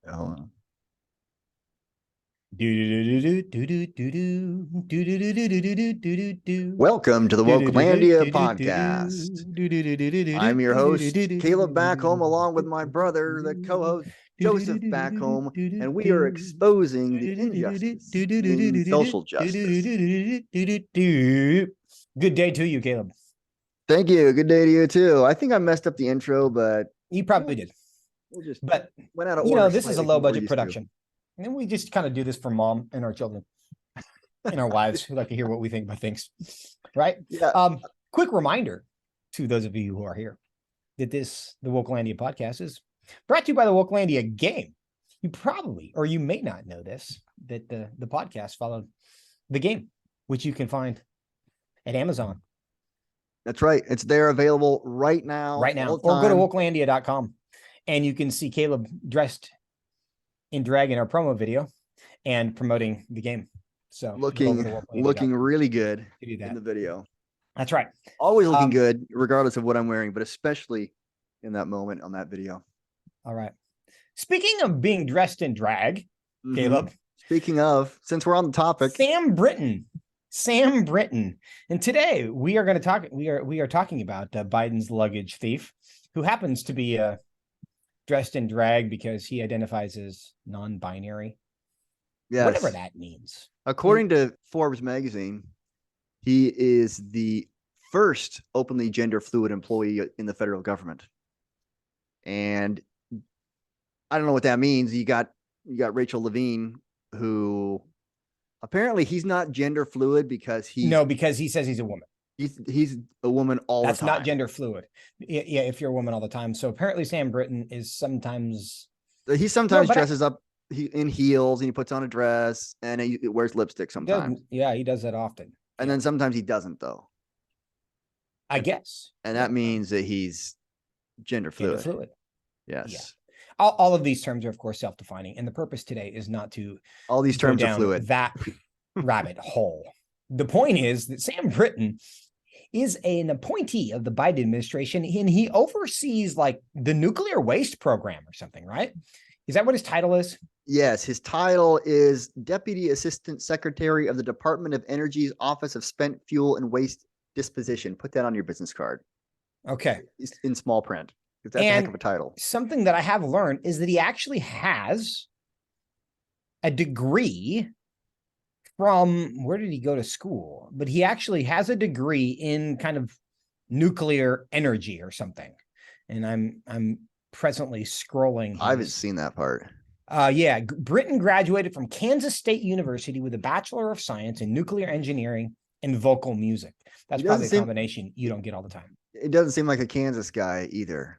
Hold on. Welcome to the Wokelandia podcast. I'm your host, Caleb, back home, along with my brother, the co-host, Joseph, back home, and we are exposing the injustice in social justice. Good day to you, Caleb. Thank you. Good day to you too. I think I messed up the intro, but You probably did. we'll just But went out of order. this is a low budget production. And then we just kind of do this for mom and our children and our wives who like to hear what we think about things. Right? Yeah. Quick reminder to those of you who are here that the Wokelandia podcast is brought to you by the Wokelandia game. You probably, or you may not know this, that the podcast followed the game, which you can find at Amazon. That's right. It's there, available right now. Right now. Or go to wokelandia.com and you can see Caleb dressed in drag in our promo video and promoting the game. So looking really good in the video. That's right. Always looking good, regardless of what I'm wearing, but especially in that moment on that video. All right. Speaking of being dressed in drag, Caleb. Speaking of, since we're on the topic, Sam Brinton. And today we are going to talk. We are talking about Biden's luggage thief, who happens to be dressed in drag because he identifies as non-binary. Yes. Whatever that means. According to Forbes magazine, he is the first openly gender fluid employee in the federal government. And I don't know what that means. You got Rachel Levine, who apparently he's not gender fluid because because he says he's a woman. He's a woman all the time. That's not gender fluid. Yeah, if you're a woman all the time. So apparently Sam Brinton is sometimes dresses up in heels and he puts on a dress and he wears lipstick sometimes. He does that often. And then sometimes he doesn't, though. I guess. And that means that he's gender fluid. Yes. Yeah. All of these terms are, of course, self-defining. And the purpose today is not to all these terms are fluid. That rabbit hole. The point is that Sam Brinton is an appointee of the Biden administration, and he oversees like the nuclear waste program or something, right? Is that what his title is? Yes, his title is Deputy Assistant Secretary of the Department of Energy's Office of Spent Fuel and Waste Disposition. Put that on your business card. Okay. In small print. Because that's a heck of a title. Something that I have learned is that he actually has a degree from, where did he go to school? But he actually has a degree in kind of nuclear energy or something. And I'm presently scrolling. I haven't seen that part. Brinton graduated from Kansas State University with a Bachelor of Science in Nuclear Engineering and Vocal Music. That's probably a combination you don't get all the time. It doesn't seem like a Kansas guy either.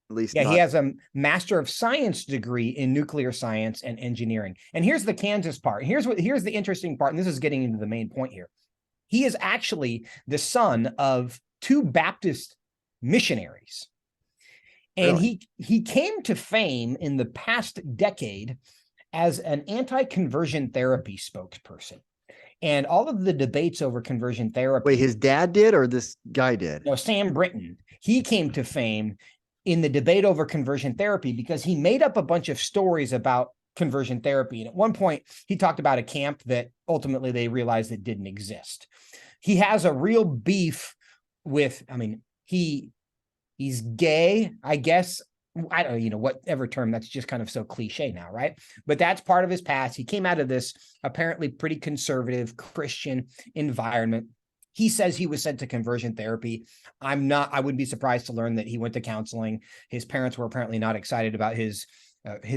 At least he has a Master of Science degree in Nuclear Science and Engineering. And here's the Kansas part. Here's the interesting part, and this is getting into the main point here. He is actually the son of two Baptist missionaries. And he came to fame in the past decade as an anti-conversion therapy spokesperson. And all of the debates over conversion therapy. Wait, his dad did or this guy did? No, Sam Brinton. He came to fame in the debate over conversion therapy because he made up a bunch of stories about conversion therapy. And at one point, he talked about a camp that ultimately they realized it didn't exist. He has a real beef with, he's gay, I guess. I don't know, whatever term, that's just kind of so cliche now, right? But that's part of his past. He came out of this apparently pretty conservative Christian environment. He says he was sent to conversion therapy. I wouldn't be surprised to learn that he went to counseling. His parents were apparently not excited about his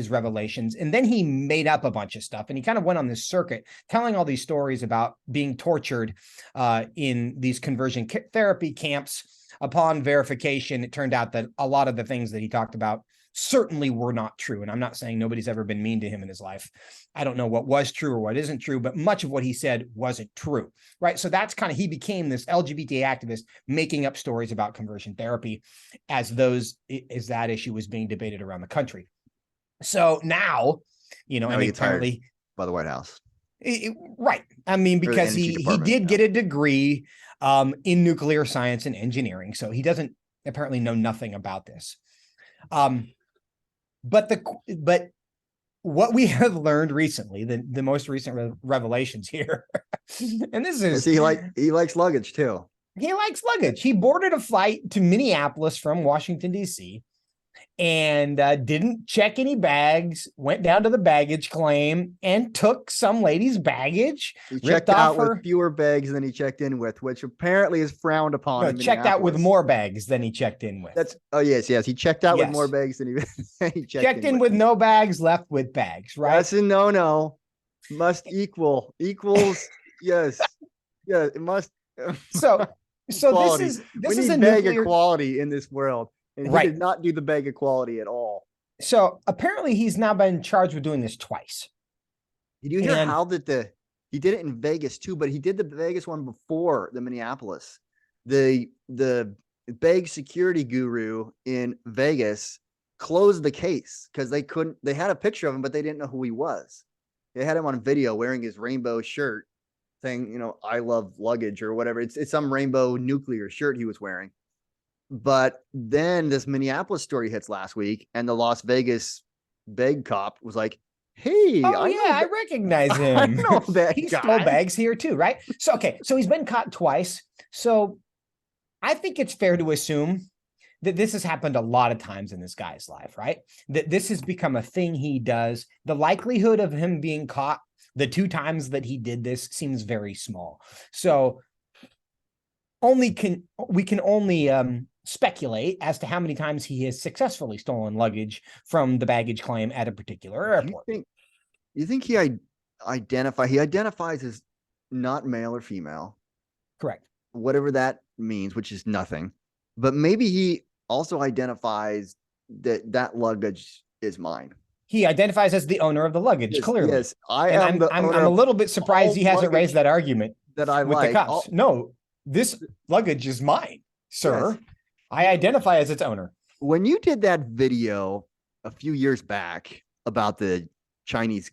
revelations. And then he made up a bunch of stuff. And he kind of went on this circuit telling all these stories about being tortured in these conversion therapy camps. Upon verification, it turned out that a lot of the things that he talked about certainly were not true. And I'm not saying nobody's ever been mean to him in his life. I don't know what was true or what isn't true, but much of what he said wasn't true, right? So that's kind of, he became this LGBT activist making up stories about conversion therapy as that issue was being debated around the country. So now, and apparently by the White House. Right. Because he did get a degree in nuclear science and engineering. So he doesn't apparently know nothing about this. But what we have learned recently, the most recent revelations here, and this is See, he likes luggage too. he likes luggage. He boarded a flight to Minneapolis from Washington, D.C., and didn't check any bags, went down to the baggage claim and took some lady's baggage. He checked out with fewer bags than he checked in with, which apparently is frowned upon. No, checked out with more bags than he checked in with. Yes. He checked out with more bags than he checked in with no bags, left with bags, right? That's a no. Must equals. Yes. Yeah, it must. So this is a bag equality in this world. And he did not do the bag equality at all. So apparently he's now been charged with doing this twice. Did you hear how he did it in Vegas too, but he did the Vegas one before the Minneapolis. The bag security guru in Vegas closed the case because they had a picture of him, but they didn't know who he was. They had him on video wearing his rainbow shirt saying, I love luggage or whatever. It's some rainbow nuclear shirt he was wearing. But then this Minneapolis story hits last week, and the Las Vegas bag cop was like, "Hey, I recognize him. I know that he guy. Stole bags here too, right?" So he's been caught twice. So I think it's fair to assume that this has happened a lot of times in this guy's life, right? That this has become a thing he does. The likelihood of him being caught the 2 times that he did this seems very small. So we can only speculate as to how many times he has successfully stolen luggage from the baggage claim at a particular airport. You think he identifies as not male or female? Correct. Whatever that means, which is nothing. But maybe he also identifies that luggage is mine. He identifies as the owner of the luggage, clearly. Yes, I'm a little bit surprised he hasn't raised that argument that I with like. The cops. No, this luggage is mine, sir. Yes. I identify as its owner. When you did that video a few years back about the Chinese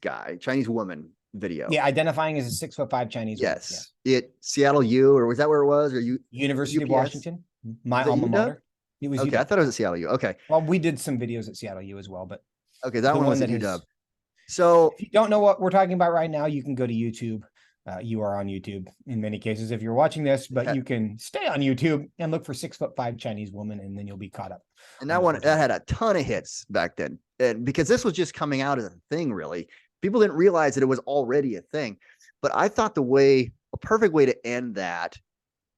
woman video. Yeah, identifying as a 6'5" Chinese woman. Yes. Seattle U, or was that where it was? Or University UPS? of Washington, my alma mater. It was UW? I thought it was at Seattle U. Okay. Well, we did some videos at Seattle U as well, but okay, that one was at UW. So if you don't know what we're talking about right now, you can go to YouTube. You are on YouTube in many cases if you're watching this, but you can stay on YouTube and look for 6'5" Chinese woman, and then you'll be caught up. And that had a ton of hits back then, and because this was just coming out as a thing, really, people didn't realize that it was already a thing. But I thought a perfect way to end that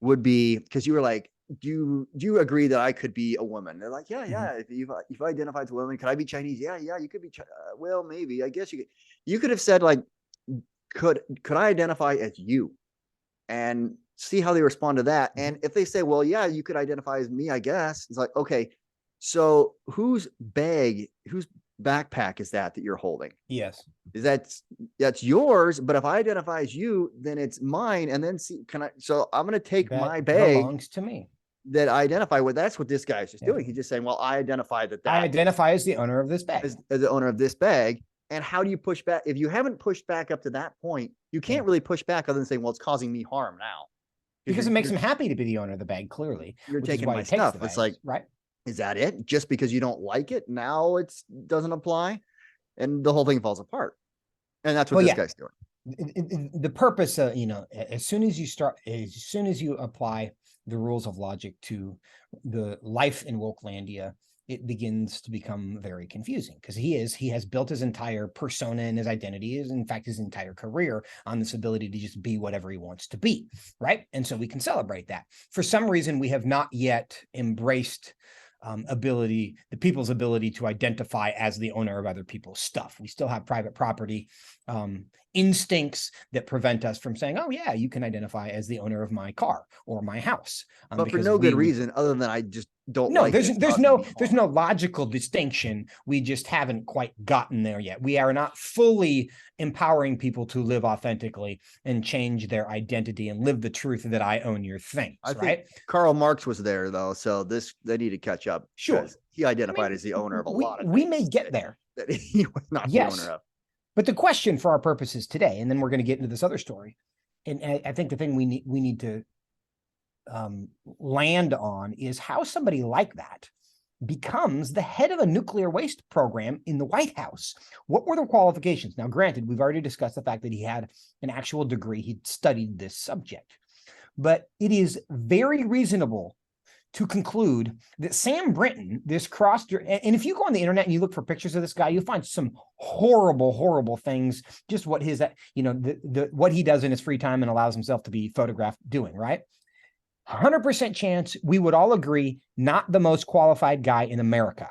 would be, because you were like, do you agree that I could be a woman? They're like, yeah. Mm-hmm. If I identify as a woman, could I be Chinese? Yeah, you could be. Well, maybe. I guess you could. You could have said like, could I identify as you, and see how they respond to that. And if they say, well, yeah, you could identify as me, I guess it's like, okay, so whose backpack is that you're holding? Yes. That's yours. But if I identify as you, then it's mine. And then so I'm going to take my bag belongs to me that I identify with. That's what this guy's just doing. He's just saying, well, I identify I identify as the owner of this bag, as the owner of this bag. And how do you push back? If you haven't pushed back up to that point, you can't really push back other than saying, well, it's causing me harm now. Because it makes him happy to be the owner of the bag, clearly. You're taking my stuff. It's like, right. Is that it? Just because you don't like it, now it doesn't apply? And the whole thing falls apart. And that's what this guy's doing. The purpose, as soon as you apply the rules of logic to the life in Wokelandia, it begins to become very confusing, because he has built his entire persona and his identity, in fact, his entire career on this ability to just be whatever he wants to be, right? And so we can celebrate that. For some reason, we have not yet embraced the people's ability to identify as the owner of other people's stuff. We still have private property instincts that prevent us from saying, oh yeah, you can identify as the owner of my car or my house. But for no good reason other than I just don't like it. There's no logical distinction. We just haven't quite gotten there yet. We are not fully empowering people to live authentically and change their identity and live the truth that I own your things. I think Karl Marx was there though, so they need to catch up. Sure, he identified as the owner of a lot of things. We may get there. That he was not the owner of. But the question for our purposes today, and then we're going to get into this other story, and I think the thing we need to land on is how somebody like that becomes the head of a nuclear waste program in the White House. What were the qualifications? Now, granted, we've already discussed the fact that he had an actual degree. He'd studied this subject. But it is very reasonable to conclude that Sam Brinton, this and if you go on the internet and you look for pictures of this guy, you'll find some horrible, horrible things, just what his, what he does in his free time and allows himself to be photographed doing, right? 100% chance we would all agree, not the most qualified guy in America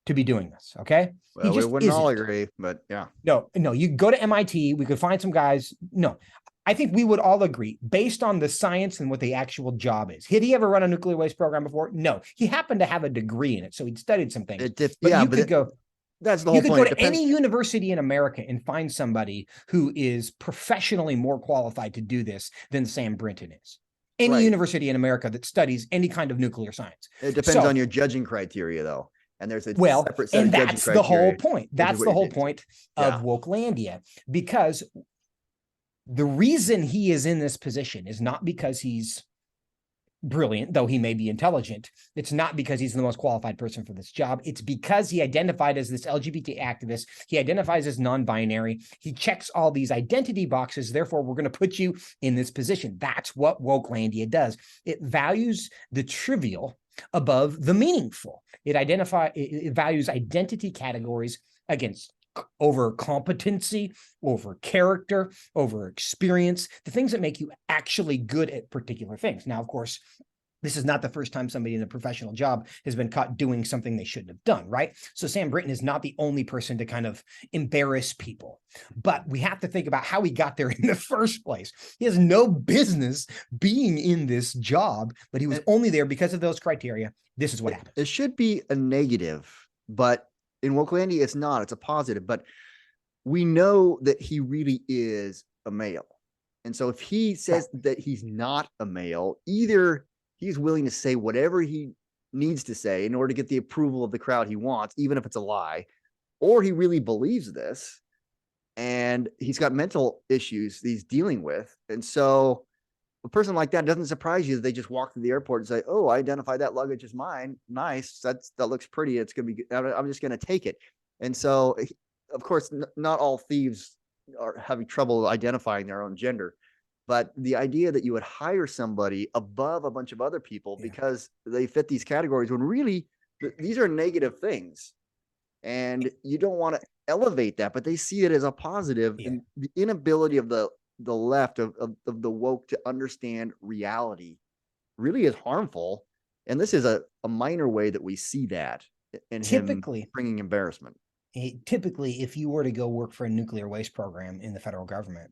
to be doing this, okay? Well, we wouldn't all agree, but yeah. No, you go to MIT, we could find some guys. No, I think we would all agree based on the science and what the actual job is. Had he ever run a nuclear waste program before? No, he happened to have a degree in it, so he'd studied some things. That's the whole point. You could go to any university in America and find somebody who is professionally more qualified to do this than Sam Brinton is. Any university in America that studies any kind of nuclear science. It depends on your judging criteria, though. And there's a separate set and of judging that's criteria, the whole point. That's the whole point of Wokelandia, because the reason he is in this position is not because he's brilliant, though he may be intelligent. It's not because he's the most qualified person for this job. It's because he identified as this LGBT activist. He identifies as non-binary. He checks all these identity boxes. Therefore, we're going to put you in this position. That's what Wokelandia does. It values the trivial above the meaningful. It values identity categories over competency, over character, over experience, the things that make you actually good at particular things. Now, of course, this is not the first time somebody in a professional job has been caught doing something they shouldn't have done, right? So Sam Brinton is not the only person to kind of embarrass people, but we have to think about how he got there in the first place. He has no business being in this job, but he was only there because of those criteria. This is what happened. It should be a negative, but in Wokelandia, it's not. It's a positive, but we know that he really is a male. And so if he says that he's not a male, either he's willing to say whatever he needs to say in order to get the approval of the crowd he wants, even if it's a lie, or he really believes this and he's got mental issues he's dealing with. And so a person like that doesn't surprise you that they just walk through the airport and say, "Oh, I identify that luggage as mine. Nice. That looks pretty. It's going to be, I'm just going to take it." And so, of course, not all thieves are having trouble identifying their own gender, but the idea that you would hire somebody above a bunch of other people because they fit these categories, when really these are negative things and you don't want to elevate that, but they see it as a positive. And the inability of the left of the woke to understand reality really is harmful. And this is a minor way that we see that in him bringing embarrassment. Typically, if you were to go work for a nuclear waste program in the federal government,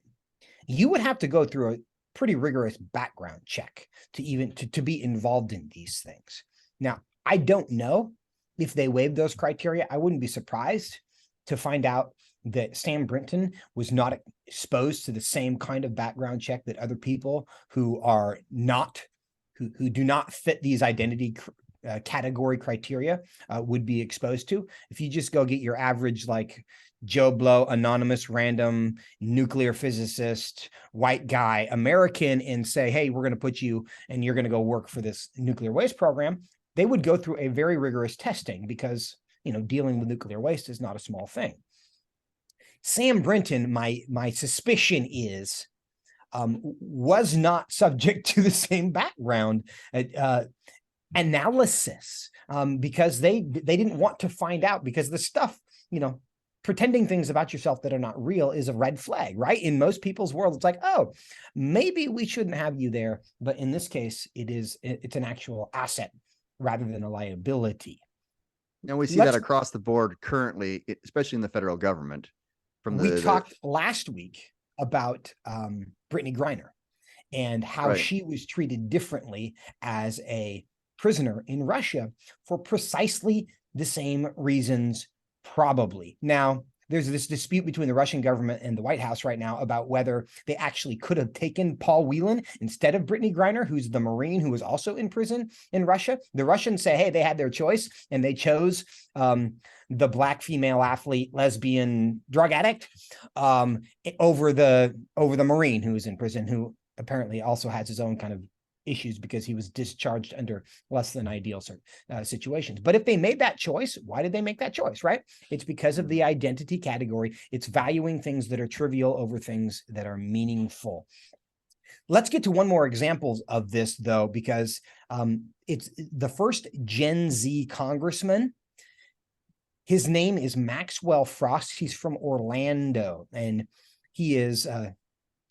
you would have to go through a pretty rigorous background check to be involved in these things. Now, I don't know if they waived those criteria. I wouldn't be surprised to find out that Sam Brinton was not exposed to the same kind of background check that other people who are not, who do not fit these identity category criteria would be exposed to. If you just go get your average, like Joe Blow, anonymous, random, nuclear physicist, white guy, American, and say, "Hey, we're going to put you and you're going to go work for this nuclear waste program," they would go through a very rigorous testing because, dealing with nuclear waste is not a small thing. Sam Brinton, my suspicion is, was not subject to the same background analysis because they didn't want to find out, because the stuff, pretending things about yourself that are not real is a red flag, right? In most people's world, it's like, oh, maybe we shouldn't have you there. But in this case, it's an actual asset rather than a liability. And we see that across the board currently, especially in the federal government. We talked last week about Brittany Griner and how she was treated differently as a prisoner in Russia for precisely the same reasons, probably. Now, there's this dispute between the Russian government and the White House right now about whether they actually could have taken Paul Whelan instead of Brittany Griner, who's the Marine who was also in prison in Russia. The Russians say, hey, they had their choice and they chose the Black female athlete, lesbian, drug addict over the Marine who was in prison, who apparently also has his own kind of issues because he was discharged under less than ideal situations. But if they made that choice, why did they make that choice, right? It's because of the identity category. It's valuing things that are trivial over things that are meaningful. Let's get to one more example of this, though, because it's the first Gen Z congressman. His name is Maxwell Frost. He's from Orlando, and he is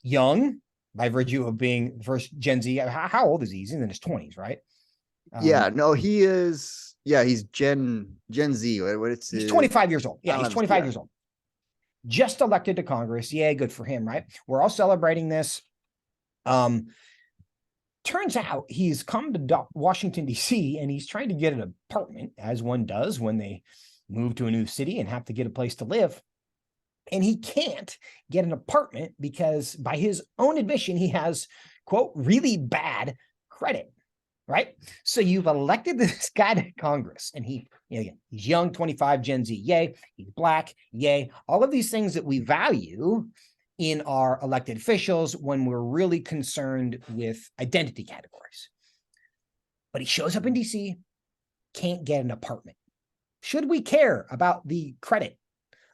young by virtue of being the first Gen Z. How old is he? He's in his 20s, right? Yeah, no, he is. Yeah, he's Gen Z. He's 25 years old. Yeah, he's 25 years old. Just elected to Congress. Yeah, good for him, right? We're all celebrating this. Turns out he's come to Washington, D.C., and he's trying to get an apartment, as one does when they move to a new city and have to get a place to live. And he can't get an apartment because, by his own admission, he has, quote, really bad credit, right? So you've elected this guy to Congress, and he's young, 25, Gen Z, yay. He's black, yay. All of these things that we value in our elected officials when we're really concerned with identity categories. But he shows up in DC, can't get an apartment. Should we care about the credit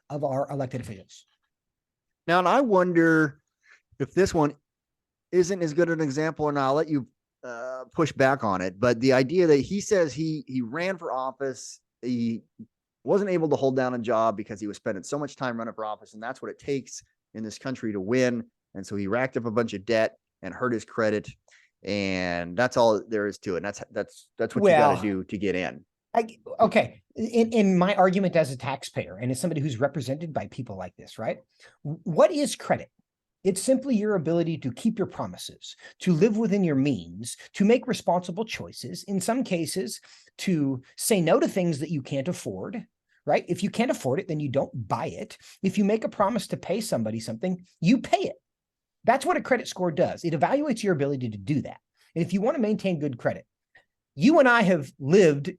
of our elected officials? Now, and I wonder if this one isn't as good an example, and I'll let you push back on it. But the idea that he says he ran for office, he wasn't able to hold down a job because he was spending so much time running for office, and that's what it takes in this country to win. And so he racked up a bunch of debt and hurt his credit, and that's all there is to it. And that's what you got to do to get in. Okay. In my argument as a taxpayer and as somebody who's represented by people like this, right? What is credit? It's simply your ability to keep your promises, to live within your means, to make responsible choices, in some cases, to say no to things that you can't afford, right? If you can't afford it, then you don't buy it. If you make a promise to pay somebody something, you pay it. That's what a credit score does. It evaluates your ability to do that. And if you want to maintain good credit, you and I have lived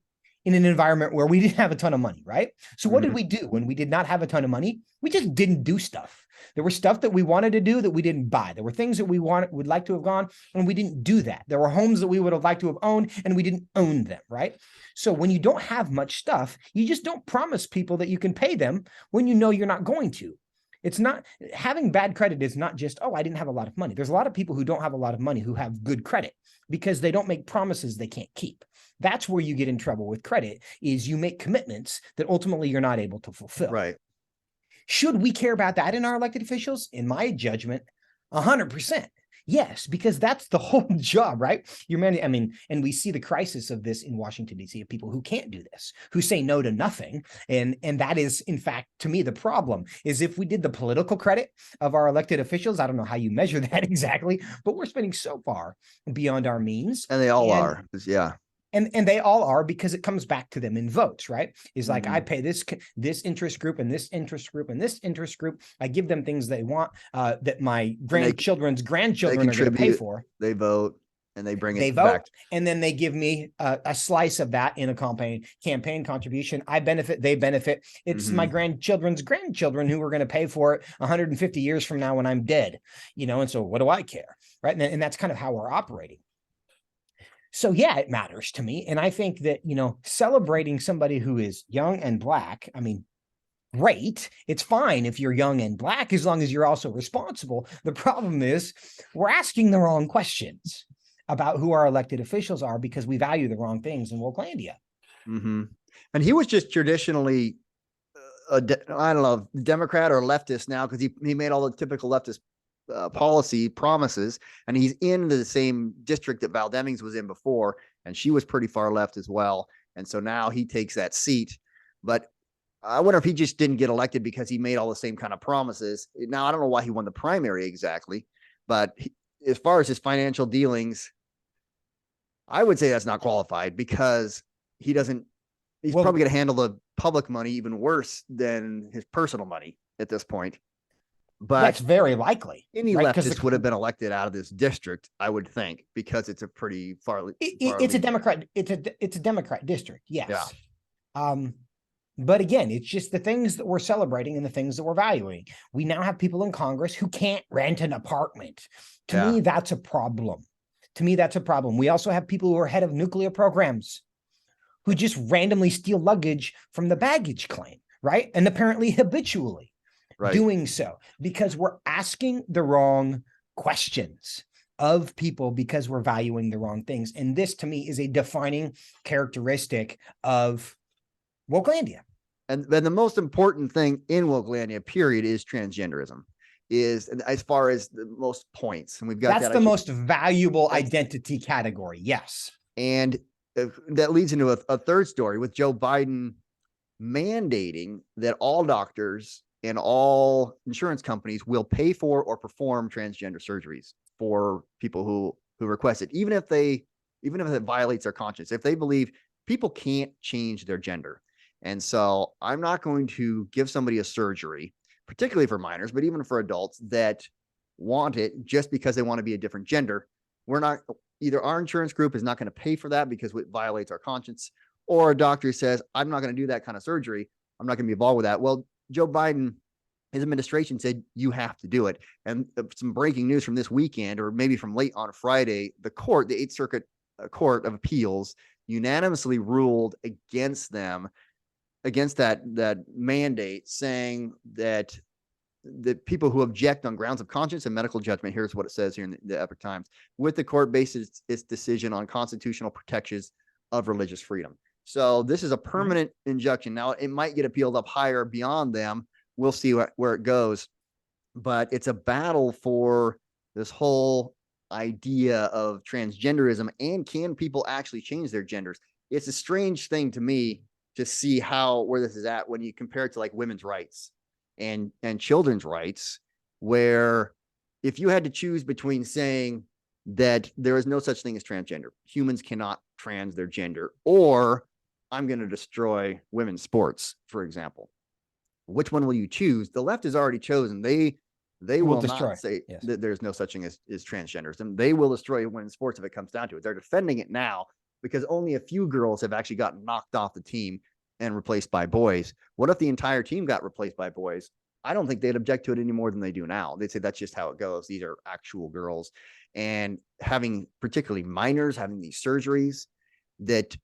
in an environment where we didn't have a ton of money, right? So what did we do when we did not have a ton of money? We just didn't do stuff. There were stuff that we wanted to do that we didn't buy. There were things that we would like to have gone, and we didn't do that. There were homes that we would have liked to have owned, and we didn't own them, right? So when you don't have much stuff, you just don't promise people that you can pay them when you know you're not going to. It's not, having bad credit is not just, oh, I didn't have a lot of money. There's a lot of people who don't have a lot of money who have good credit because they don't make promises they can't keep. That's where you get in trouble with credit, is you make commitments that ultimately you're not able to fulfill. Right. Should we care about that in our elected officials? In my judgment, 100%. Yes, because that's the whole job, right? And we see the crisis of this in Washington, D.C., of people who can't do this, who say no to nothing. And that is, in fact, to me, the problem is if we did the political credit of our elected officials, I don't know how you measure that exactly, but we're spending so far beyond our means. And they all are. Yeah. And they all are, because it comes back to them in votes, right? Is like, I pay this interest group and this interest group and this interest group. I give them things they want that my grandchildren's grandchildren are going to pay for. They vote and they bring it back. They vote, and then they give me a slice of that in a campaign contribution. I benefit, they benefit. It's my grandchildren's grandchildren who are going to pay for it 150 years from now when I'm dead, and so what do I care, right? And that's kind of how we're operating. So yeah, it matters to me. And I think that, celebrating somebody who is young and black, great. It's fine if you're young and black, as long as you're also responsible. The problem is we're asking the wrong questions about who our elected officials are because we value the wrong things in Wokelandia. And he was just traditionally, I don't know, Democrat or leftist now, because he made all the typical leftist policy promises, and he's in the same district that Val Demings was in before, and she was pretty far left as well. And so now he takes that seat. But I wonder if he just didn't get elected because he made all the same kind of promises. Now, I don't know why he won the primary exactly, but as far as his financial dealings, I would say that's not qualified, because he's probably going to handle the public money even worse than his personal money at this point. But that's very likely. Any leftist would have been elected out of this district, I would think, because it's a pretty it's a Democrat. It's a Democrat district. Yes. Yeah. But again, it's just the things that we're celebrating and the things that we're valuing. We now have people in Congress who can't rent an apartment. To me, that's a problem. To me, that's a problem. We also have people who are head of nuclear programs who just randomly steal luggage from the baggage claim, right? And apparently habitually doing so because we're asking the wrong questions of people because we're valuing the wrong things. And this to me is a defining characteristic of Wokelandia. And then the most important thing in Wokelandia, period, is transgenderism. Is as far as the most points, and we've got that's the most valuable identity category. Yes, and that leads into a third story with Joe Biden mandating that all doctors and all insurance companies will pay for or perform transgender surgeries for people who request it, even if it violates their conscience, if they believe people can't change their gender. And so I'm not going to give somebody a surgery, particularly for minors, but even for adults that want it just because they want to be a different gender. We're not, either our insurance group is not going to pay for that because it violates our conscience, or a doctor says, I'm not going to do that kind of surgery. I'm not going to be involved with that. Well, Joe Biden, his administration said you have to do it. And some breaking news from this weekend, or maybe from late on Friday, the Eighth Circuit Court of Appeals unanimously ruled against them, against that mandate, saying that the people who object on grounds of conscience and medical judgment, here's what it says here in the Epoch Times, with the court bases its decision on constitutional protections of religious freedom. So this is a permanent injunction. Now it might get appealed up higher beyond them. We'll see where it goes, but it's a battle for this whole idea of transgenderism, and can people actually change their genders? It's a strange thing to me to see where this is at when you compare it to like women's rights and children's rights, where if you had to choose between saying that there is no such thing as transgender, humans cannot trans their gender, or I'm going to destroy women's sports, for example, which one will you choose? The left has already chosen. They will not say that there's no such thing as transgenderism. They will destroy women's sports if it comes down to it. They're defending it now because only a few girls have actually gotten knocked off the team and replaced by boys. What if the entire team got replaced by boys? I don't think they'd object to it any more than they do now. They'd say that's just how it goes. These are actual girls. And having, particularly minors, having these surgeries that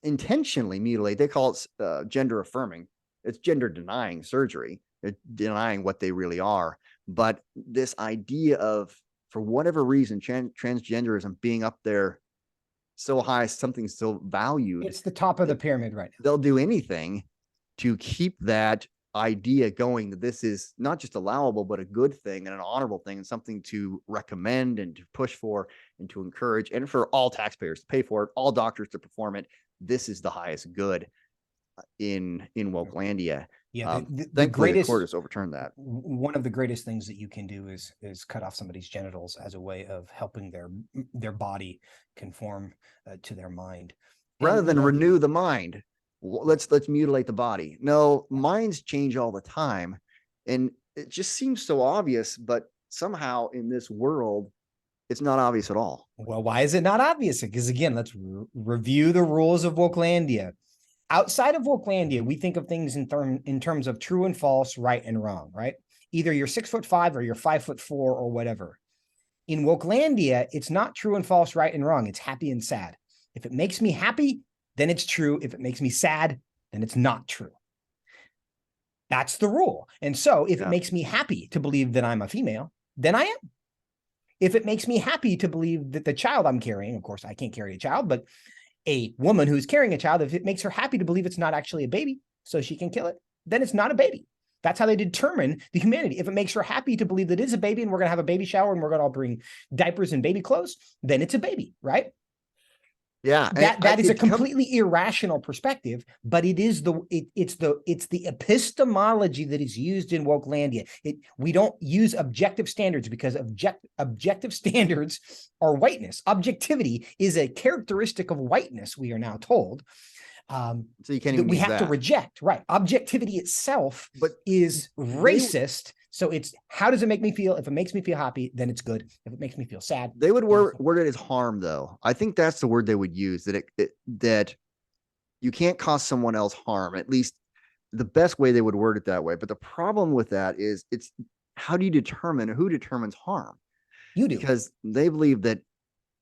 intentionally mutilate, they call it gender affirming. It's gender denying surgery. They're denying what they really are. But this idea of, for whatever reason, transgenderism being up there so high, something so valued. It's the top of the pyramid right now. They'll do anything to keep that idea going, that this is not just allowable, but a good thing and an honorable thing and something to recommend and to push for and to encourage, and for all taxpayers to pay for it, all doctors to perform it. This is the highest good in Wokelandia. Yeah, the greatest court has overturned that. One of the greatest things that you can do is cut off somebody's genitals as a way of helping their body conform to their mind, rather than renew the mind. Let's mutilate the body. No, minds change all the time, and it just seems so obvious, but somehow in this world it's not obvious at all. Well, why is it not obvious? Because again, let's review the rules of Wokelandia. Outside of Wokelandia, we think of things in terms of true and false, right and wrong, right? Either you're 6'5" or you're 5'4" or whatever. In Wokelandia, it's not true and false, right and wrong. It's happy and sad. If it makes me happy, then it's true. If it makes me sad, then it's not true. That's the rule. And so if it makes me happy to believe that I'm a female, then I am. If it makes me happy to believe that the child I'm carrying, of course, I can't carry a child, but a woman who's carrying a child, if it makes her happy to believe it's not actually a baby, so she can kill it, then it's not a baby. That's how they determine the humanity. If it makes her happy to believe that it is a baby and we're going to have a baby shower and we're going to all bring diapers and baby clothes, then it's a baby, right? Yeah, that is a completely irrational perspective, but it is it's the epistemology that is used in Wokelandia. We don't use objective standards because objective standards are whiteness. Objectivity is a characteristic of whiteness, we are now told. So you can't even we have to reject, right? Objectivity itself is racist. So it's, how does it make me feel? If it makes me feel happy, then it's good. If it makes me feel sad, they would word it as harm, though. I think that's the word they would use, that you can't cause someone else harm. At least the best way they would word it that way. But the problem with that is, it's how do you determine, who determines harm? You do. because they believe that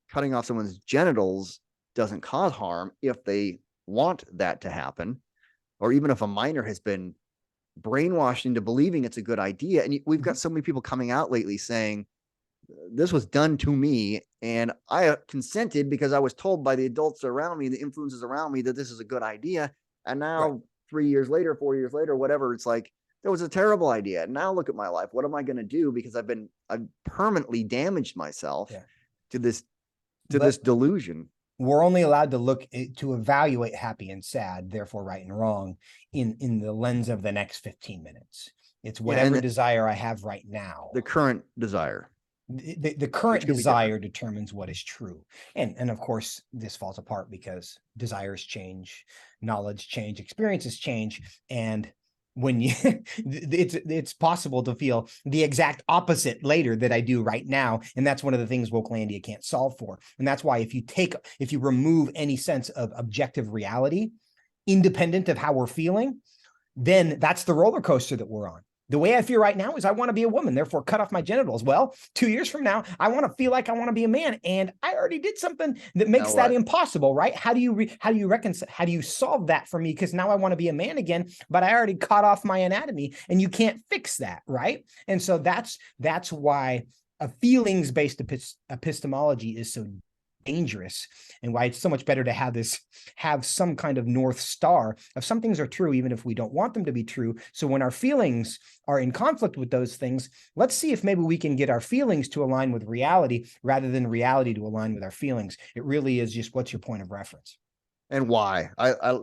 cutting off someone's genitals doesn't cause harm if they want that to happen, or even if a minor has been brainwashed into believing it's a good idea. And we've got so many people coming out lately saying, this was done to me and I consented because I was told by the adults around me, the influences around me, that this is a good idea. And now Right. 3 years later, 4 years later, whatever, it's like, that was a terrible idea. And now look at my life. What am I going to do? Because I've permanently damaged myself to this delusion. We're only allowed to look to evaluate happy and sad, therefore right and wrong, in the lens of the next 15 minutes. It's whatever desire I have right now. The current desire. The current desire determines what is true. And of course, this falls apart because desires change, knowledge change, experiences change. And when you it's possible to feel the exact opposite later that I do right now. And that's one of the things Wokelandia can't solve for. And that's why if you remove any sense of objective reality, independent of how we're feeling, then that's the roller coaster that we're on. The way I feel right now is I want to be a woman, therefore cut off my genitals. Well, 2 years from now, I want to feel like I want to be a man, and I already did something that makes that impossible, right? How do you reconcile? How do you solve that for me? Because now I want to be a man again, but I already cut off my anatomy, and you can't fix that, right? And so that's why a feelings-based epistemology is so dangerous, and why it's so much better to have some kind of North Star of some things are true, even if we don't want them to be true. So when our feelings are in conflict with those things, let's see if maybe we can get our feelings to align with reality rather than reality to align with our feelings. It really is just, what's your point of reference? And why? I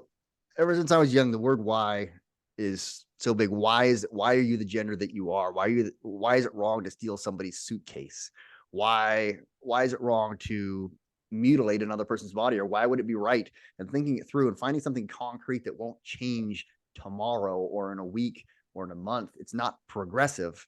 ever since I was young, the word why is so big. Why are you the gender that you are? Why is it wrong to steal somebody's suitcase? Why is it wrong to mutilate another person's body, or why would it be right? And thinking it through and finding something concrete that won't change tomorrow or in a week or in a month. It's not progressive,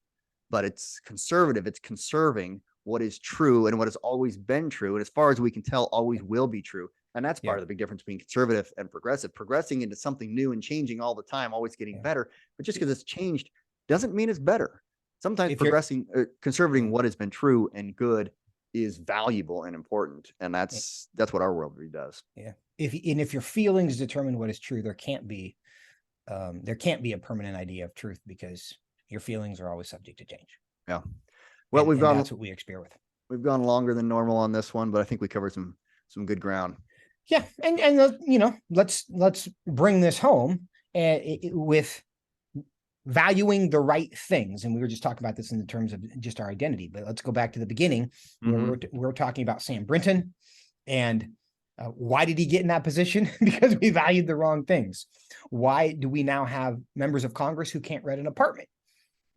but it's conservative. It's conserving what is true and what has always been true, and as far as we can tell, always will be true. And that's part of the big difference between conservative and progressive. Progressing into something new and changing all the time, always getting better. But just because it's changed doesn't mean it's better. Sometimes conserving what has been true and good is valuable and important, and that's what our worldview does. Yeah. If your feelings determine what is true, there can't be a permanent idea of truth, because your feelings are always subject to change. Yeah. Well, that's what we experiment with. We've gone longer than normal on this one, but I think we covered some good ground. Yeah, and let's bring this home with valuing the right things. And we were just talking about this in the terms of just our identity, but let's go back to the beginning where we're talking about Sam Brinton and why did he get in that position? Because we valued the wrong things. Why do we now have members of Congress who can't rent an apartment?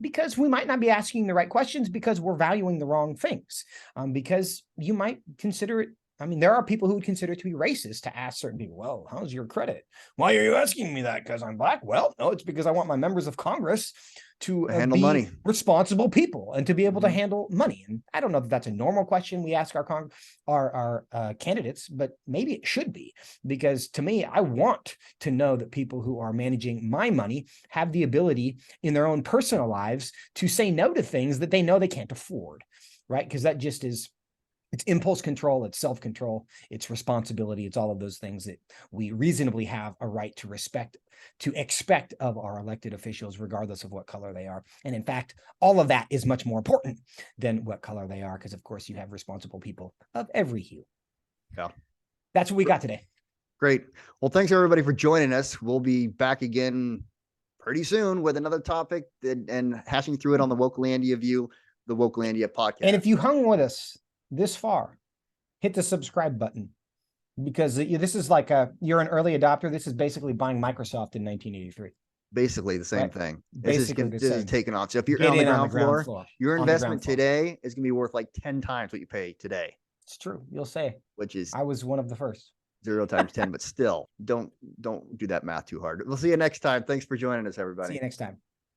Because we might not be asking the right questions, because we're valuing the wrong things. Because you might consider it, I mean, there are people who would consider it to be racist to ask certain people, well, how's your credit? Why are you asking me that? Because I'm Black? Well, no, it's because I want my members of Congress to handle be money, responsible people, and to be able to handle money. And I don't know if that's a normal question we ask our candidates, but maybe it should be, because to me, I want to know that people who are managing my money have the ability in their own personal lives to say no to things that they know they can't afford, right? Because that just is, it's impulse control, it's self-control, it's responsibility, it's all of those things that we reasonably have a right to expect of our elected officials, regardless of what color they are. And in fact, all of that is much more important than what color they are, because of course you have responsible people of every hue. Yeah. That's what we got today. Great. Well, thanks everybody for joining us. We'll be back again pretty soon with another topic and hashing through it on the Wokelandia View, the Wokelandia podcast. And if you hung with us this far, hit the subscribe button, because this is like you're an early adopter. This is basically buying Microsoft in 1983. Basically the same thing. This is taking on. So if you're on the ground floor, your investment today is going to be worth like 10 times what you pay today. It's true. You'll say, which is, I was one of the first. 0 times 10, but still don't do that math too hard. We'll see you next time. Thanks for joining us, everybody. See you next time.